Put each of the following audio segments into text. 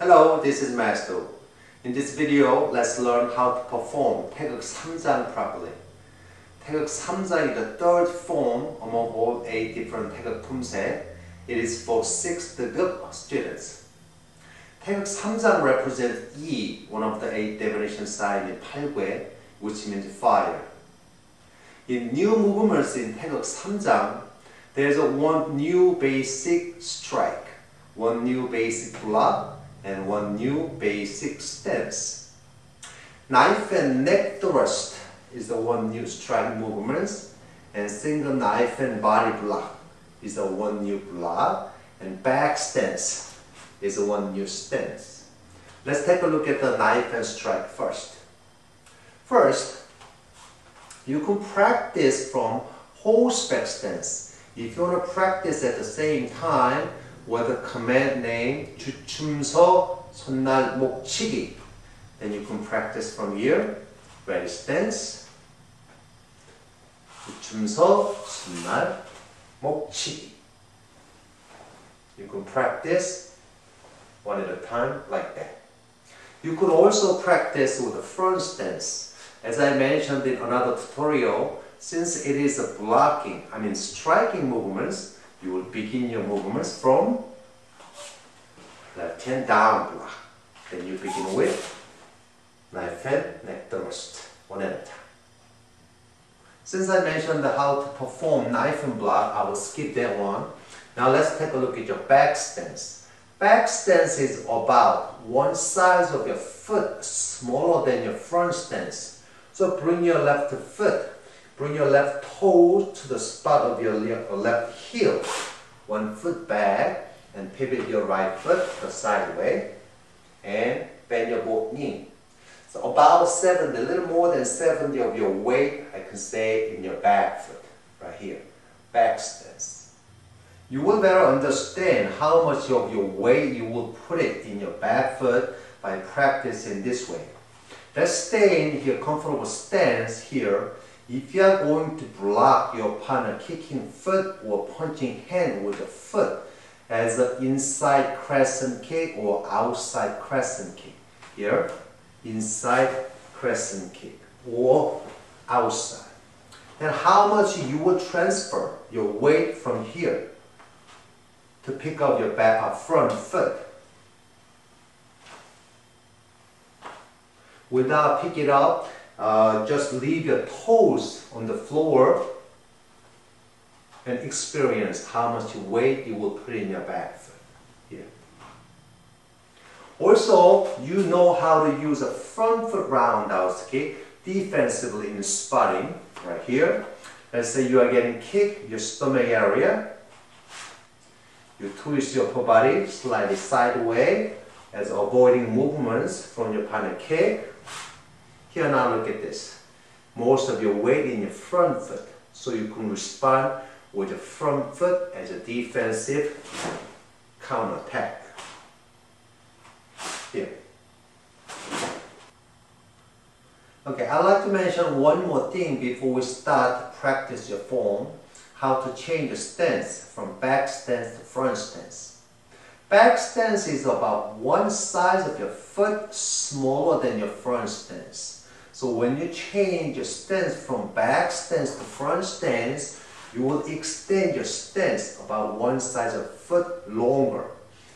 Hello, this is Master. In this video, let's learn how to perform Taegeuk 3장 properly. Taegeuk 3장 is the third form among all 8 different Taegeuk Poomsae. It is for 6th Taegeuk students. Taegeuk 3장 represents E, one of the 8 definition signs in 팔gue, which means fire. In new movements in Taegeuk 3장, there's one new basic strike, one new basic block, and one new basic stance. Knife and neck thrust is the one new strike movements, and single knife and body block is the one new block, and back stance is the one new stance. Let's take a look at the knife and strike first. First, you can practice from horseback stance. If you want to practice at the same time with the command name 주춤서 손날 목치기, then you can practice from here. Ready, stance. 주춤서 손날 목치기. You can practice one at a time like that. You could also practice with the front stance. As I mentioned in another tutorial, since it is a striking movements, you will begin your movements from left hand down block. Then you begin with knife and neck thrust, one at a time. Since I mentioned how to perform knife and block, I will skip that one. Now let's take a look at your back stance. Back stance is about one size of your foot smaller than your front stance. So bring your left foot, bring your left toe to the spot of your left heel. One foot back and pivot your right foot the sideways and bend your both knee. So about 70, a little more than 70 of your weight, I can say, in your back foot, right here, back stance. You will better understand how much of your weight you will put it in your back foot by practicing this way. Let's stay in your comfortable stance here. If you are going to block your partner kicking foot or punching hand with the foot as an inside crescent kick or outside crescent kick. Here, inside crescent kick or outside. Then how much you will transfer your weight from here to pick up your front foot. Without picking it up, just leave your toes on the floor and experience how much weight you will put in your back foot here. Also, you know how to use a front foot roundhouse kick defensively in spotting right here. Let's say you are getting kicked, your stomach area. You twist your upper body slightly sideways as avoiding movements from your partner kick. Here now look at this. Most of your weight in your front foot, so you can respond with your front foot as a defensive counterattack. Here. Okay, I'd like to mention one more thing before we start to practice your form, how to change the stance from back stance to front stance. Back stance is about one size of your foot smaller than your front stance. So when you change your stance from back stance to front stance, you will extend your stance about one size of foot longer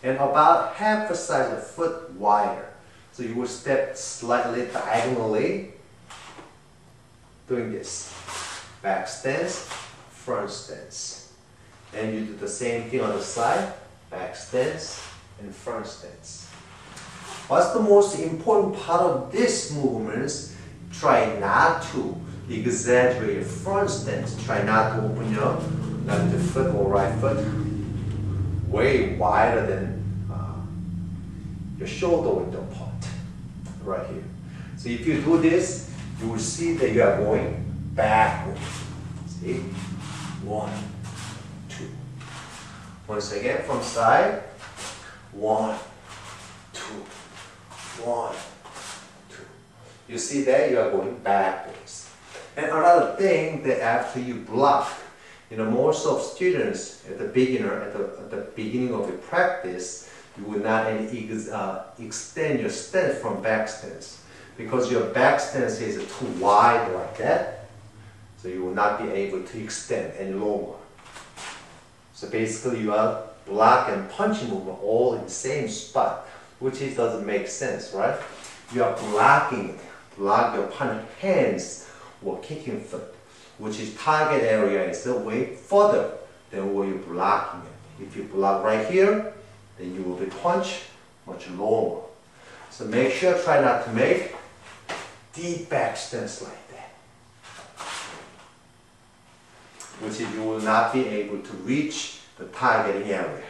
and about half a size of foot wider. So you will step slightly diagonally doing this. Back stance, front stance. And you do the same thing on the side, back stance and front stance. What's the most important part of this movement? Try not to exaggerate your front stance. Try not to open your left foot or right foot way wider than your shoulder window part right here. So if you do this, you will see that you are going backward. See? 1, 2. Once again from side. 1, 2, 1, 2. You see that you are going backwards. And another thing that after you block, most of students at the beginning of the practice, You will not extend your stance from back stance because your back stance is too wide like that. So you will not be able to extend any longer. So basically you are block and punch movement all in the same spot, which doesn't make sense, right? You are blocking it. Block your punch hands or kicking foot, which is target area is way further than where you're blocking it. If you block right here, then you will be punched much lower. So make sure, try not to make deep back stance like that, which is you will not be able to reach the targeting area.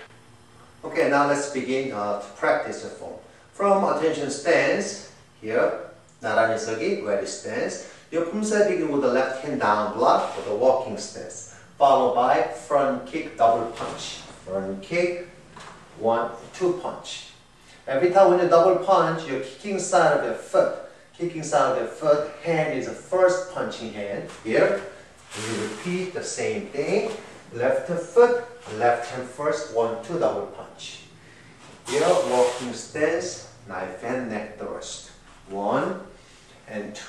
Okay, now let's begin to practice the form. From attention stance, here, 나란히 서기, ready stance. Your Poomsae begin with the left hand down block with a walking stance, followed by front kick, double punch. Front kick, 1, 2 punch. Every time when you double punch, you're kicking side of your foot. Kicking side of your foot, hand is the first punching hand. Here, you repeat the same thing. Left foot, left hand first, 1, 2 double punch. Here, walking stance, knife and neck thrust. 1 and 2.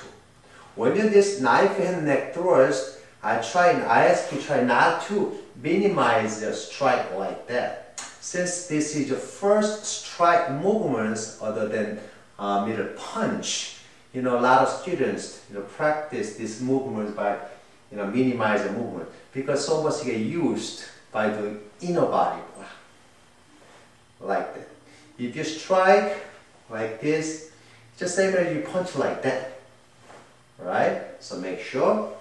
When you do this knife and neck thrust, I ask you try not to minimize the strike like that. Since this is your first strike movements other than middle punch, a lot of students practice this movement by minimize the movement because so much get used by doing inner body like that. If you strike like this, just same as you punch like that, right? So make sure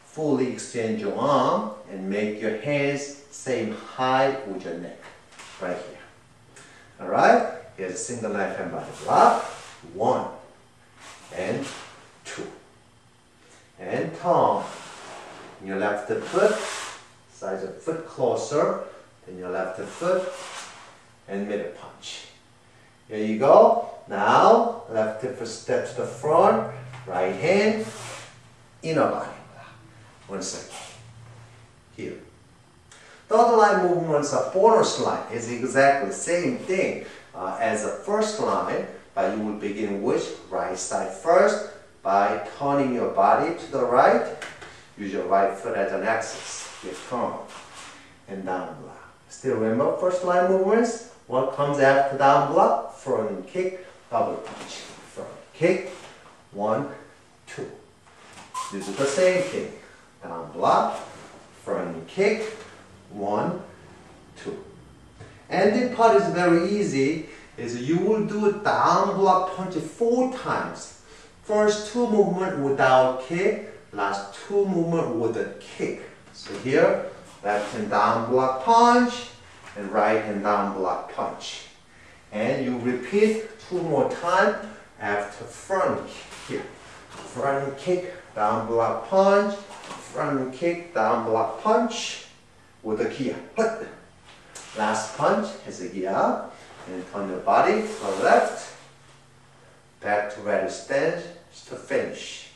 fully extend your arm and make your hands same height with your neck, right here. All right. Here's a single knife and body block. 1 and 2, and turn. Your left foot, size of foot closer, then your left foot, and middle punch. Here you go. Now, left foot step to the front, right hand, inner body. Once again. Here. Third line movements are bonus line. It's exactly the same thing as the first line, but you will begin with right side first by turning your body to the right. Use your right foot as an axis. You turn and down block. Still remember first line movements? What comes after down block? Front kick, double punch. Front kick, 1, 2. You do the same thing. Down block, front kick, 1, 2. Ending part is very easy. Is you will do down block punch 4 times. First 2 movements without kick, last 2 movements with a kick. So here, left hand down block punch and right hand down block punch. And you repeat 2 more times after front kick. Here, front kick, down block punch, front kick, down block punch with a gear. Last punch has a gear. And turn your body to the left, back to ready stance to finish.